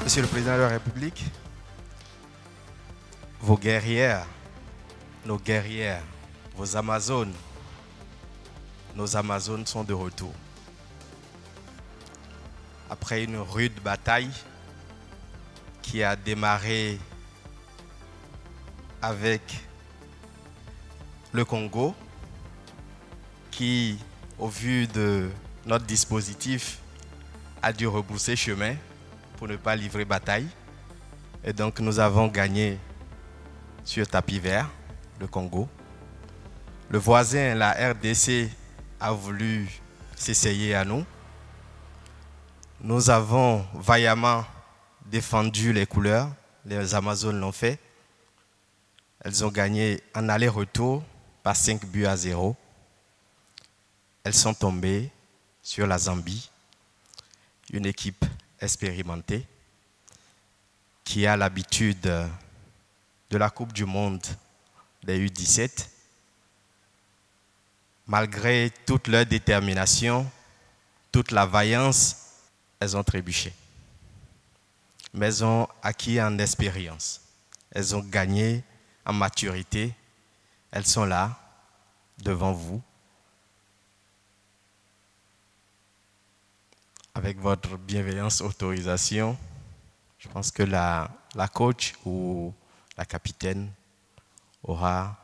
Monsieur le Président de la République, vos guerrières, nos guerrières, vos Amazones, nos Amazones sont de retour. Après une rude bataille qui a démarré avec le Congo, qui, au vu de notre dispositif, a dû rebrousser chemin pour ne pas livrer bataille. Et donc nous avons gagné sur tapis vert, le Congo. Le voisin, la RDC, a voulu s'essayer à nous. Nous avons vaillamment défendu les couleurs. Les Amazones l'ont fait. Elles ont gagné en aller-retour par 5-0. Elles sont tombées sur la Zambie, une équipe expérimentée qui a l'habitude de la Coupe du Monde des U17. Malgré toute leur détermination, toute la vaillance, elles ont trébuché. Mais elles ont acquis en expérience. Elles ont gagné en maturité. Elles sont là, devant vous. Avec votre bienveillance, autorisation, je pense que la coach ou la capitaine aura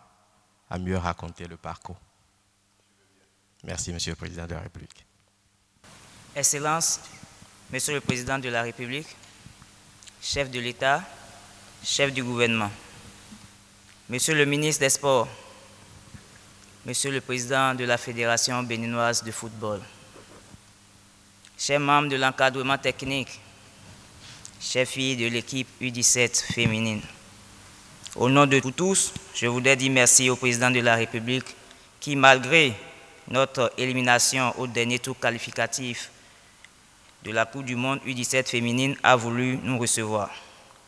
à mieux raconter le parcours. Merci, Monsieur le Président de la République. Excellences, Monsieur le Président de la République, chef de l'État, chef du gouvernement, Monsieur le ministre des Sports, Monsieur le Président de la Fédération béninoise de football, chers membres de l'encadrement technique, chers filles de l'équipe U17 féminine, au nom de tous, je voudrais dire merci au Président de la République qui, malgré notre élimination au dernier tour qualificatif de la Coupe du Monde U17 féminine, a voulu nous recevoir.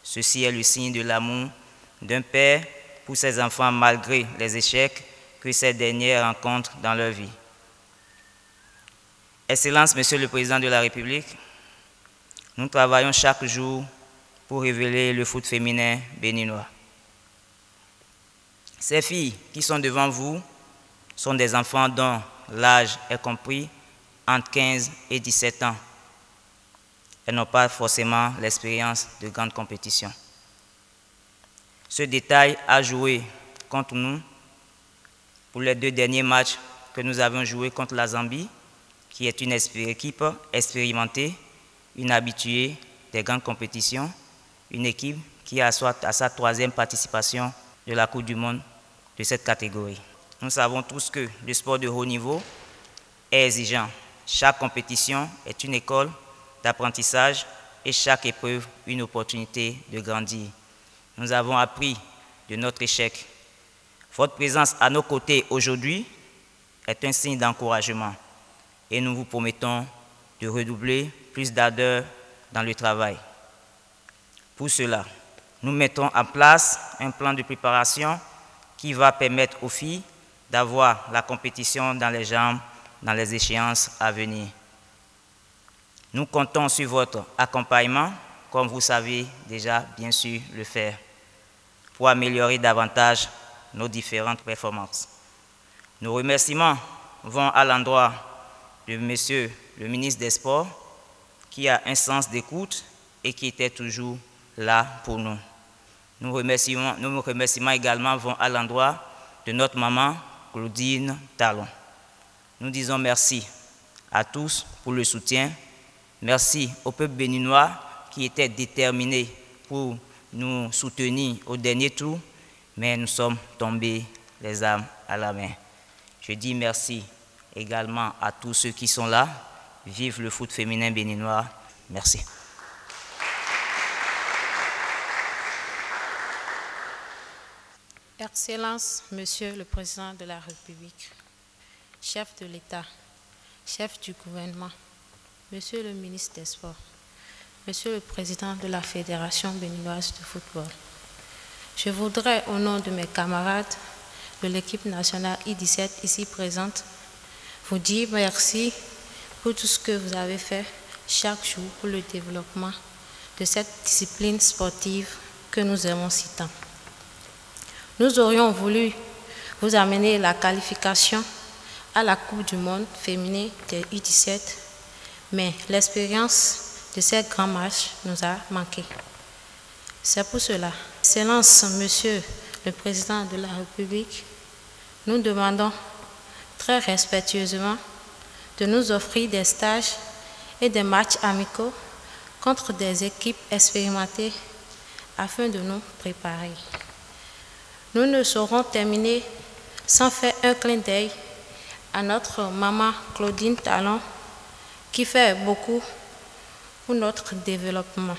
Ceci est le signe de l'amour d'un père pour ses enfants malgré les échecs que ces dernières rencontrent dans leur vie. Excellences, Monsieur le Président de la République, nous travaillons chaque jour pour révéler le foot féminin béninois. Ces filles qui sont devant vous sont des enfants dont l'âge est compris entre 15 et 17 ans. Elles n'ont pas forcément l'expérience de grandes compétitions. Ce détail a joué contre nous pour les 2 derniers matchs que nous avons joués contre la Zambie, qui est une équipe expérimentée, une habituée des grandes compétitions, une équipe qui a à sa 3e participation de la Coupe du Monde de cette catégorie. Nous savons tous que le sport de haut niveau est exigeant. Chaque compétition est une école d'apprentissage et chaque épreuve une opportunité de grandir. Nous avons appris de notre échec. Votre présence à nos côtés aujourd'hui est un signe d'encouragement et nous vous promettons de redoubler plus d'ardeur dans le travail. Pour cela, nous mettons en place un plan de préparation qui va permettre aux filles d'avoir la compétition dans les jambes dans les échéances à venir. Nous comptons sur votre accompagnement, comme vous savez déjà bien sûr le faire, pour améliorer davantage nos différentes performances. Nos remerciements vont à l'endroit de Monsieur le ministre des Sports, qui a un sens d'écoute et qui était toujours là pour nous. Nos remerciements également vont à l'endroit de notre maman Claudine Talon. Nous disons merci à tous pour le soutien. Merci au peuple béninois qui était déterminé pour nous soutenir au dernier tour, mais nous sommes tombés les armes à la main. Je dis merci également à tous ceux qui sont là. Vive le foot féminin béninois. Merci. Excellence, Monsieur le Président de la République, chef de l'État, chef du gouvernement, Monsieur le ministre des Sports, Monsieur le Président de la Fédération béninoise de football, je voudrais, au nom de mes camarades de l'équipe nationale I-17 ici présente, vous dire merci pour tout ce que vous avez fait chaque jour pour le développement de cette discipline sportive que nous aimons si tant. Nous aurions voulu vous amener la qualification à la Coupe du Monde féminine des U17, mais l'expérience de ces grands matchs nous a manqué. C'est pour cela, Excellence, Monsieur le Président de la République, nous demandons très respectueusement de nous offrir des stages et des matchs amicaux contre des équipes expérimentées afin de nous préparer. Nous ne saurons terminer sans faire un clin d'œil à notre maman Claudine Talon qui fait beaucoup pour notre développement.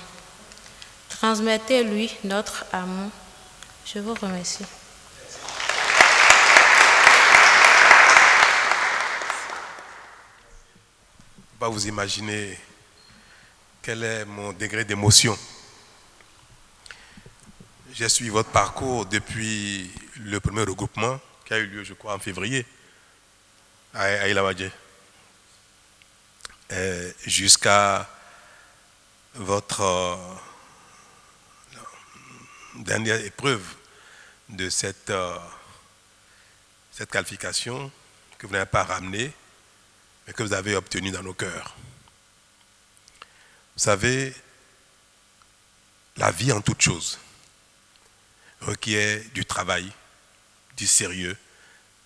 Transmettez-lui notre amour. Je vous remercie. Vous imaginez quel est mon degré d'émotion. J'ai suivi votre parcours depuis le premier regroupement qui a eu lieu, je crois, en février à Ilawadje, jusqu'à votre dernière épreuve de cette qualification que vous n'avez pas ramenée, mais que vous avez obtenue dans nos cœurs. Vous savez, la vie en toute chose requiert du travail, du sérieux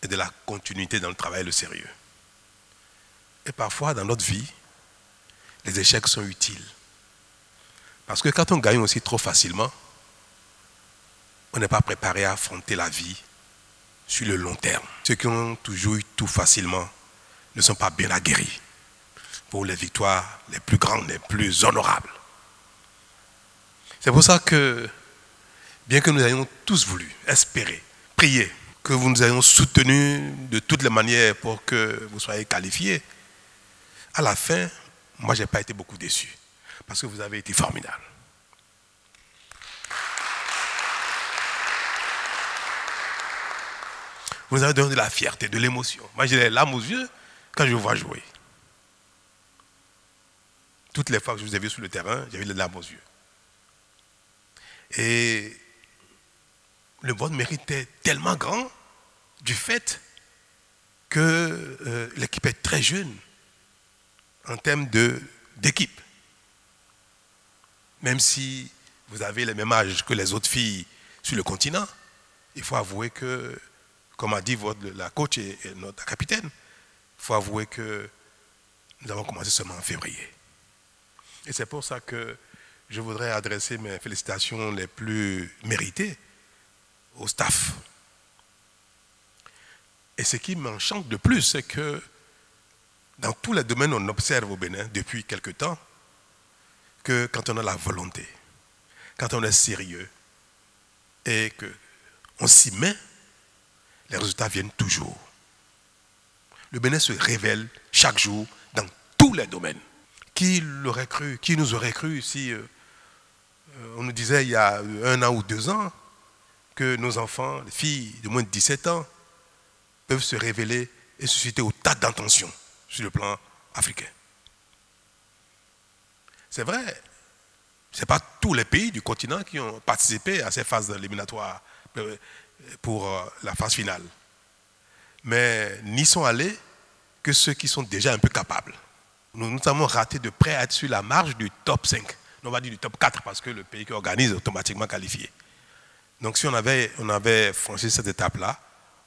et de la continuité dans le travail et le sérieux. Et parfois, dans notre vie, les échecs sont utiles. Parce que quand on gagne aussi trop facilement, on n'est pas préparé à affronter la vie sur le long terme. Ceux qui ont toujours eu tout facilement ne sont pas bien aguerris pour les victoires les plus grandes, les plus honorables. C'est pour ça que, bien que nous ayons tous voulu, espérer, prier, que vous nous ayons soutenus de toutes les manières pour que vous soyez qualifiés, à la fin, moi, je n'ai pas été beaucoup déçu, parce que vous avez été formidables. Vous nous avez donné de la fierté, de l'émotion. Moi, j'ai les larmes aux yeux quand je vous vois jouer. Toutes les fois que je vous ai vu sur le terrain, j'avais les larmes aux yeux. Et votre mérite est tellement grand du fait que l'équipe est très jeune en termes d'équipe. Même si vous avez le même âge que les autres filles sur le continent, il faut avouer que, comme a dit la coach et notre capitaine, il faut avouer que nous avons commencé seulement en février. Et c'est pour ça que je voudrais adresser mes félicitations les plus méritées au staff. Et ce qui m'enchante de plus, c'est que dans tous les domaines, on observe au Bénin depuis quelque temps que quand on a la volonté, quand on est sérieux et qu'on s'y met, les résultats viennent toujours. Le Bénin se révèle chaque jour dans tous les domaines. Qui l'aurait cru? Qui nous aurait cru si on nous disait il y a 1 an ou 2 ans que nos enfants, les filles de moins de 17 ans, peuvent se révéler et susciter autant d'intentions sur le plan africain. C'est vrai, ce n'est pas tous les pays du continent qui ont participé à ces phases éliminatoires pour la phase finale. Mais n'y sont allés que ceux qui sont déjà un peu capables. Nous avons raté de près à être sur la marge du top 5. On va dire du top 4 parce que le pays qui organise est automatiquement qualifié. Donc si on avait franchi cette étape-là,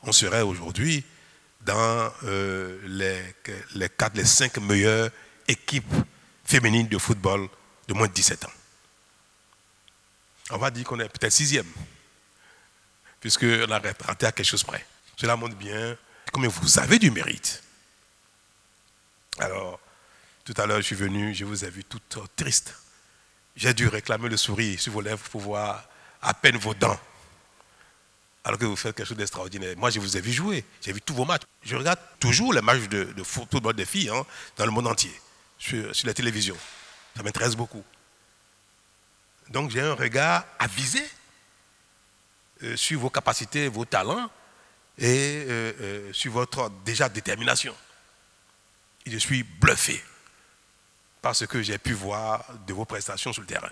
on serait aujourd'hui dans les 5 meilleures équipes féminines de football de moins de 17 ans. On va dire qu'on est peut-être 6e, puisqu'on a raté à quelque chose près. Cela montre bien combien vous avez du mérite. Alors, tout à l'heure, je suis venu, je vous ai vu toute triste. J'ai dû réclamer le sourire sur vos lèvres pour voir à peine vos dents. Alors que vous faites quelque chose d'extraordinaire. Moi, je vous ai vu jouer, j'ai vu tous vos matchs. Je regarde toujours les matchs de football des filles dans le monde entier, sur la télévision. Ça m'intéresse beaucoup. Donc, j'ai un regard avisé sur vos capacités, vos talents et sur votre déjà détermination. Et je suis bluffé par ce que j'ai pu voir de vos prestations sur le terrain.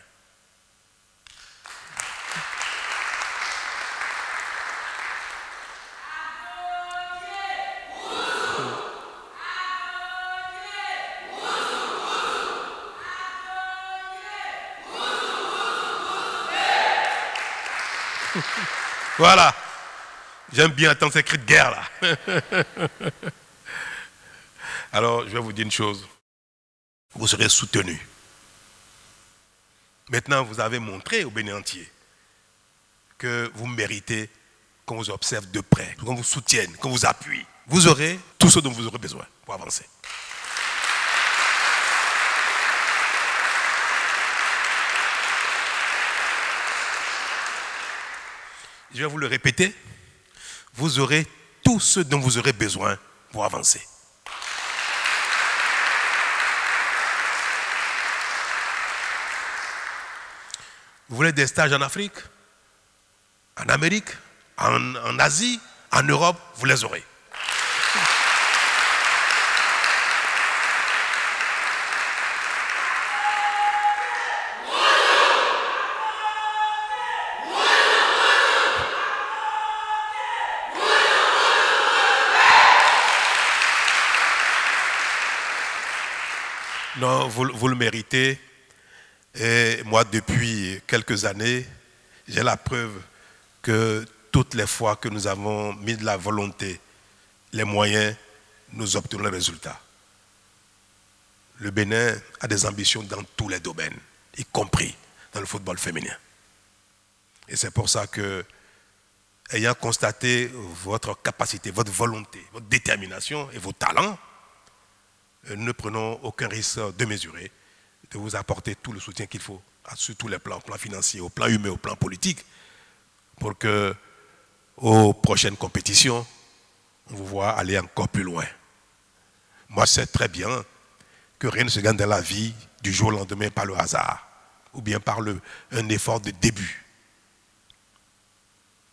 Voilà. J'aime bien entendre ces cris de guerre là. Alors, je vais vous dire une chose. Vous serez soutenus. Maintenant, vous avez montré au Bénin entier que vous méritez qu'on vous observe de près, qu'on vous soutienne, qu'on vous appuie. Vous aurez tout ce dont vous aurez besoin pour avancer. Je vais vous le répéter. Vous aurez tout ce dont vous aurez besoin pour avancer. Vous voulez des stages en Afrique, en Amérique, en Asie, en Europe, vous les aurez. Non, vous le méritez. Et moi, depuis quelques années, j'ai la preuve que toutes les fois que nous avons mis de la volonté, les moyens, nous obtenons les résultats. Le Bénin a des ambitions dans tous les domaines, y compris dans le football féminin. Et c'est pour ça que, ayant constaté votre capacité, votre volonté, votre détermination et vos talents, nous ne prenons aucun risque démesuré de vous apporter tout le soutien qu'il faut sur tous les plans, au plan financier, au plan humain, au plan politique, pour que, aux prochaines compétitions, on vous voit aller encore plus loin. Moi, je sais très bien que rien ne se gagne dans la vie du jour au lendemain par le hasard, ou bien par un effort de début.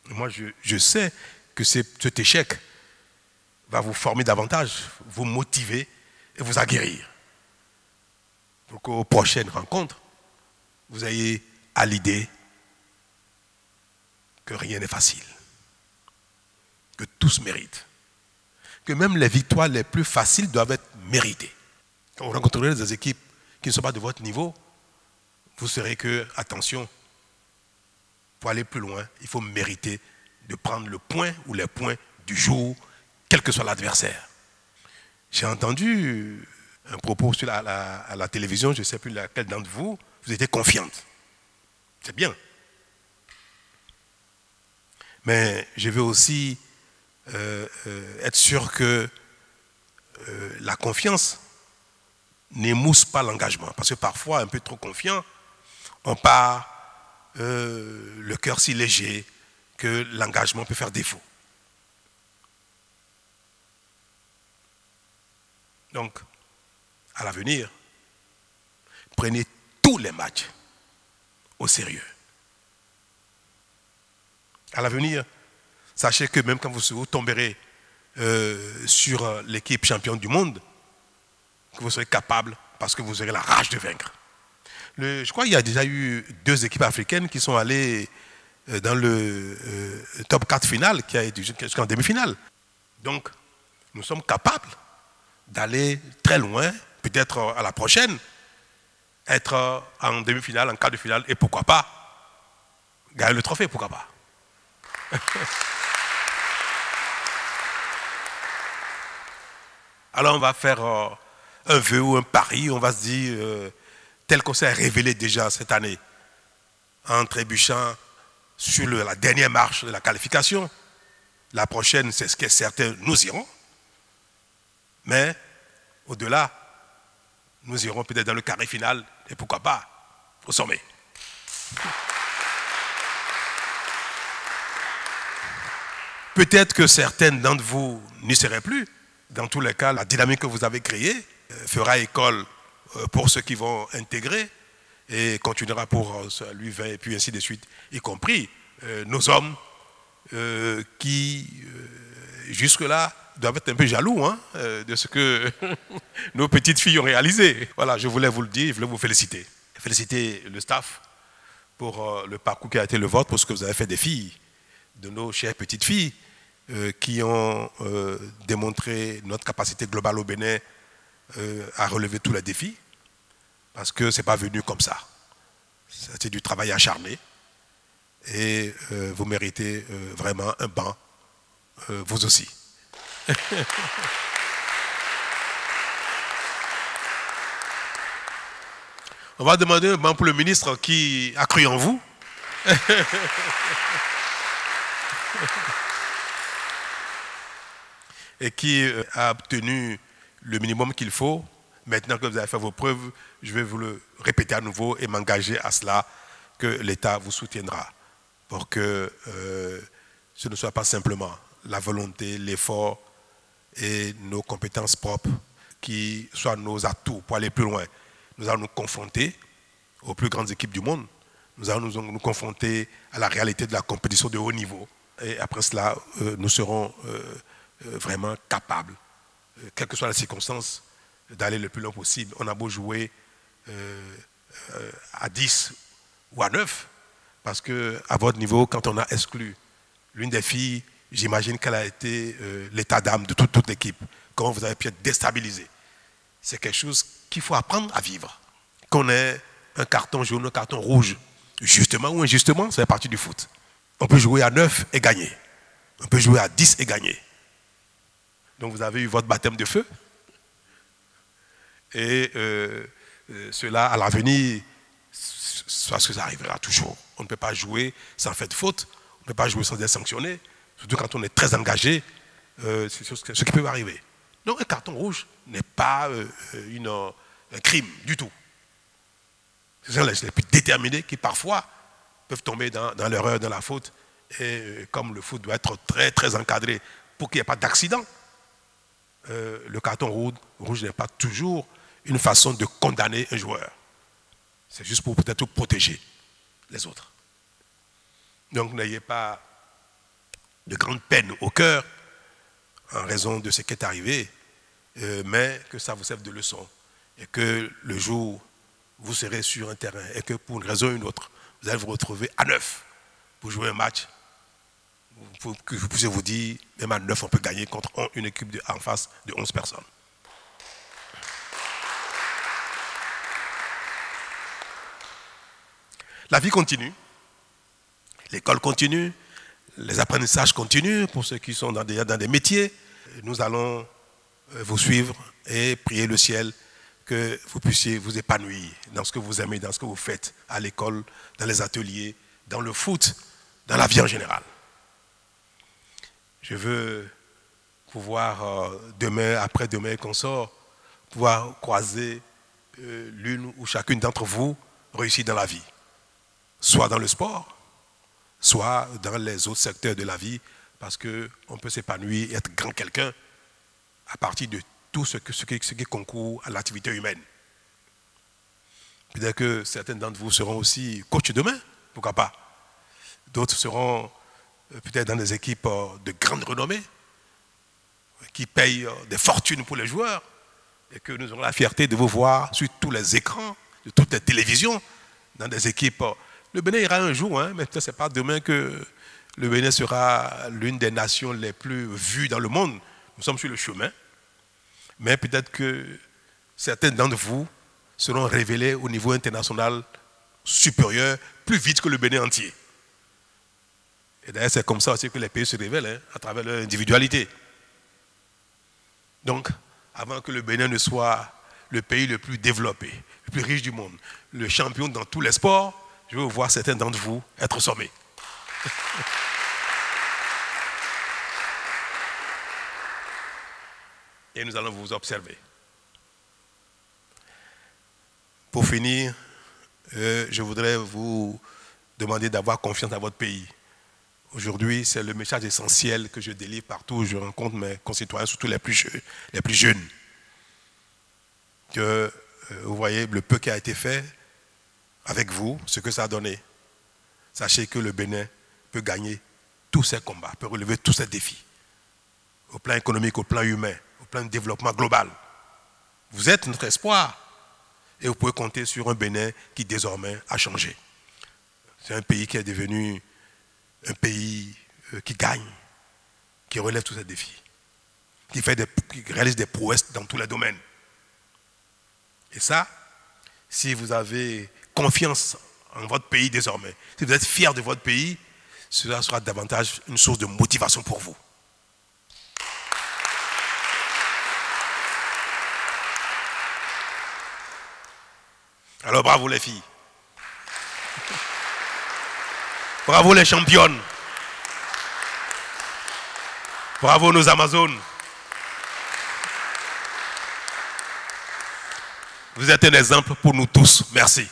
Et moi, je sais que cet échec va vous former davantage, vous motiver et vous aguerrir. Pour qu'aux prochaines rencontres, vous ayez à l'idée que rien n'est facile, que tout se mérite, que même les victoires les plus faciles doivent être méritées. Quand vous rencontrerez des équipes qui ne sont pas de votre niveau, vous saurez que, attention, pour aller plus loin, il faut mériter de prendre le point ou les points du jour, quel que soit l'adversaire. J'ai entendu un propos à la télévision, je ne sais plus laquelle d'entre vous, vous étiez confiante. C'est bien. Mais je veux aussi être sûr que la confiance n'émousse pas l'engagement. Parce que parfois, un peu trop confiant, on part le cœur si léger que l'engagement peut faire défaut. Donc, à l'avenir, prenez tous les matchs au sérieux. À l'avenir, sachez que même quand vous tomberez sur l'équipe championne du monde, que vous serez capable parce que vous aurez la rage de vaincre. Je crois qu'il y a déjà eu 2 équipes africaines qui sont allées dans le top 4 final, qui a été jusqu'en demi-finale. Donc, nous sommes capables d'aller très loin, peut-être à la prochaine, être en demi-finale, en quart de finale, et pourquoi pas gagner le trophée, pourquoi pas. Alors on va faire un vœu ou un pari, on va se dire, tel qu'on s'est révélé déjà cette année, en trébuchant sur la dernière marche de la qualification. La prochaine, c'est ce qui est certain, nous irons. Mais au-delà, nous irons peut-être dans le carré final, et pourquoi pas au sommet. Peut-être que certaines d'entre vous n'y seraient plus. Dans tous les cas, la dynamique que vous avez créée fera école pour ceux qui vont intégrer et continuera pour lui 20 et puis ainsi de suite, y compris nos hommes qui, jusque-là, doivent être un peu jaloux de ce que nos petites filles ont réalisé. Voilà, je voulais vous le dire, je voulais vous féliciter. Féliciter le staff pour le parcours qui a été le vôtre, pour ce que vous avez fait des filles, de nos chères petites filles, qui ont démontré notre capacité globale au Bénin à relever tous les défis, parce que ce n'est pas venu comme ça. C'était du travail acharné et vous méritez vraiment un banc, vous aussi. On va demander un banc pour le ministre qui a cru en vous. Et qui a obtenu le minimum qu'il faut. Maintenant que vous avez fait vos preuves, je vais vous le répéter à nouveau et m'engager à cela, que l'État vous soutiendra pour que ce ne soit pas simplement la volonté, l'effort et nos compétences propres qui soient nos atouts pour aller plus loin. Nous allons nous confronter aux plus grandes équipes du monde. Nous allons nous confronter à la réalité de la compétition de haut niveau. Et après cela, nous serons vraiment capable, quelles que soient les circonstances, d'aller le plus loin possible. On a beau jouer à 10 ou à 9, parce qu'à votre niveau, quand on a exclu l'une des filles, j'imagine qu'elle a été l'état d'âme de toute l'équipe. Comment vous avez pu être déstabilisé. C'est quelque chose qu'il faut apprendre à vivre. Qu'on ait un carton jaune, un carton rouge, justement ou injustement, ça fait partie du foot. On peut jouer à 9 et gagner. On peut jouer à 10 et gagner. Donc vous avez eu votre baptême de feu. Et cela, à l'avenir, parce que ça arrivera toujours. On ne peut pas jouer sans faire de faute. On ne peut pas jouer sans être sanctionné. Surtout quand on est très engagé, c'est ce qui peut arriver. Donc un carton rouge n'est pas un crime du tout. Ce sont les plus déterminés qui parfois peuvent tomber dans l'erreur, dans la faute. Et comme le foot doit être très très encadré pour qu'il n'y ait pas d'accident, le carton rouge n'est pas toujours une façon de condamner un joueur. C'est juste pour peut-être protéger les autres. Donc n'ayez pas de grande peine au cœur en raison de ce qui est arrivé, mais que ça vous serve de leçon. Et que le jour où vous serez sur un terrain et que pour une raison ou une autre, vous allez vous retrouver à 9 pour jouer un match, que vous puissiez vous dire, même à 9, on peut gagner contre une équipe en face de 11 personnes. La vie continue, l'école continue, les apprentissages continuent pour ceux qui sont dans des métiers. Nous allons vous suivre et prier le ciel que vous puissiez vous épanouir dans ce que vous aimez, dans ce que vous faites à l'école, dans les ateliers, dans le foot, dans la vie en général. Je veux pouvoir, demain, après-demain qu'on sort, pouvoir croiser l'une ou chacune d'entre vous réussir dans la vie. Soit dans le sport, soit dans les autres secteurs de la vie, parce qu'on peut s'épanouir et être grand quelqu'un à partir de tout ce qui concourt à l'activité humaine. Peut-être que certains d'entre vous seront aussi coachs demain, pourquoi pas. D'autres seront peut-être dans des équipes de grande renommée, qui payent des fortunes pour les joueurs, et que nous aurons la fierté de vous voir sur tous les écrans, de toutes les télévisions, dans des équipes. Le Bénin ira un jour, hein, mais ce n'est pas demain que le Bénin sera l'une des nations les plus vues dans le monde. Nous sommes sur le chemin, mais peut-être que certains d'entre vous seront révélés au niveau international supérieur, plus vite que le Bénin entier. Et d'ailleurs, c'est comme ça aussi que les pays se révèlent, hein, à travers leur individualité. Donc, avant que le Bénin ne soit le pays le plus développé, le plus riche du monde, le champion dans tous les sports, je veux voir certains d'entre vous être sommés. Et nous allons vous observer. Pour finir, je voudrais vous demander d'avoir confiance dans votre pays. Aujourd'hui, c'est le message essentiel que je délivre partout où je rencontre mes concitoyens, surtout les plus jeunes. Que vous voyez le peu qui a été fait avec vous, ce que ça a donné. Sachez que le Bénin peut gagner tous ses combats, peut relever tous ses défis. Au plan économique, au plan humain, au plan de développement global. Vous êtes notre espoir. Et vous pouvez compter sur un Bénin qui désormais a changé. C'est un pays qui est devenu un pays qui gagne, qui relève tous ces défis, qui réalise des prouesses dans tous les domaines. Et ça, si vous avez confiance en votre pays désormais, si vous êtes fier de votre pays, cela sera davantage une source de motivation pour vous. Alors bravo les filles. Bravo les championnes. Bravo nos Amazones. Vous êtes un exemple pour nous tous. Merci.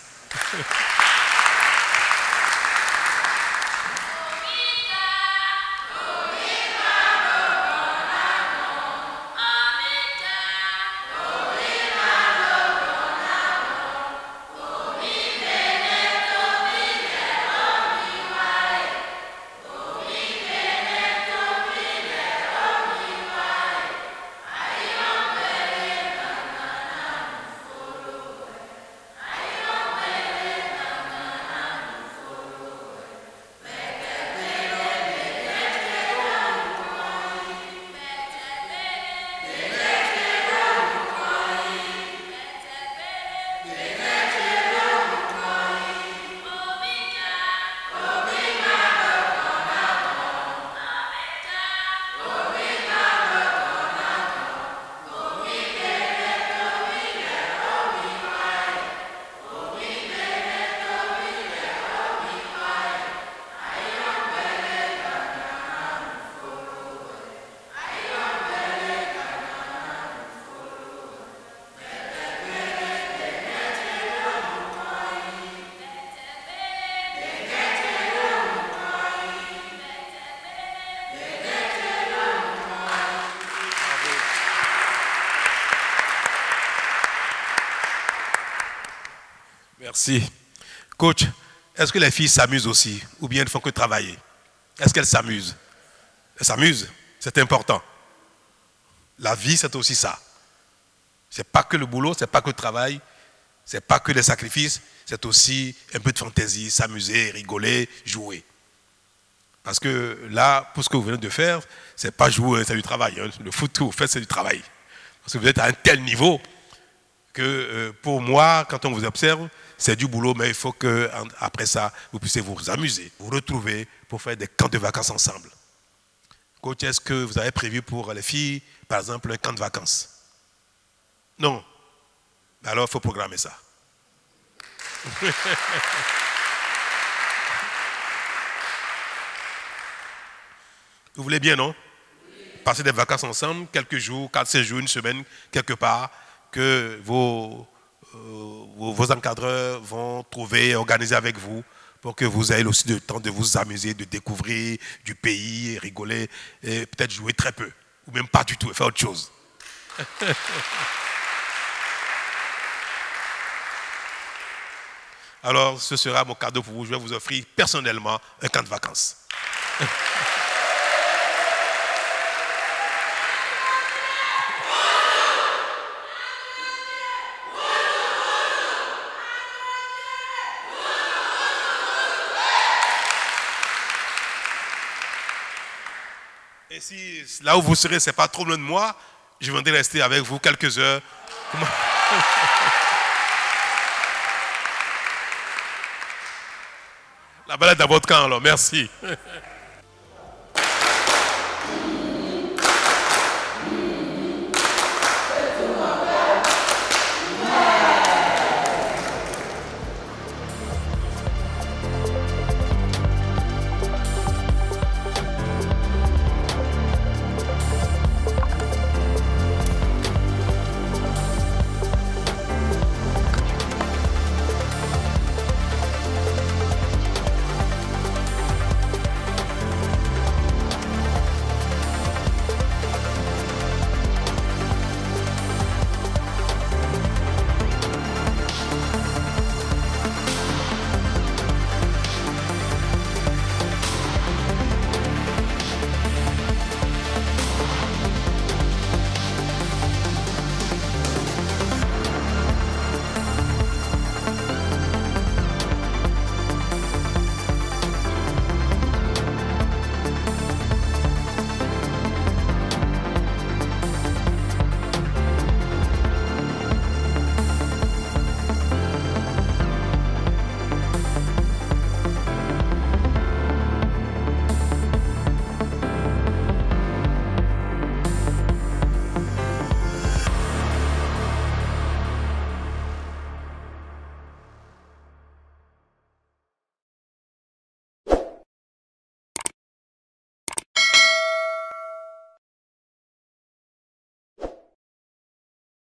Merci. Coach, est-ce que les filles s'amusent aussi ou bien elles ne font que travailler? Est-ce qu'elles s'amusent? Elles s'amusent, c'est important. La vie, c'est aussi ça. Ce n'est pas que le boulot, ce n'est pas que le travail, ce n'est pas que les sacrifices, c'est aussi un peu de fantaisie, s'amuser, rigoler, jouer. Parce que là, pour ce que vous venez de faire, ce n'est pas jouer, c'est du travail. Hein. Le foot que vous faites, c'est du travail. Parce que vous êtes à un tel niveau que pour moi, quand on vous observe, c'est du boulot, mais il faut qu'après ça, vous puissiez vous amuser, vous retrouver pour faire des camps de vacances ensemble. Coach, est-ce que vous avez prévu pour les filles, par exemple, un camp de vacances? Non. Alors, il faut programmer ça. Vous voulez bien, non? Passer des vacances ensemble, quelques jours, 4-5 jours, une semaine, quelque part, que vos encadreurs vont trouver et organiser avec vous pour que vous ayez aussi le temps de vous amuser, de découvrir du pays, rigoler et peut-être jouer très peu, ou même pas du tout, et faire autre chose. Alors, ce sera mon cadeau pour vous. Je vais vous offrir personnellement un camp de vacances. Et si là où vous serez, ce n'est pas trop loin de moi, je viendrai rester avec vous quelques heures. La balade dans votre camp, alors. Merci.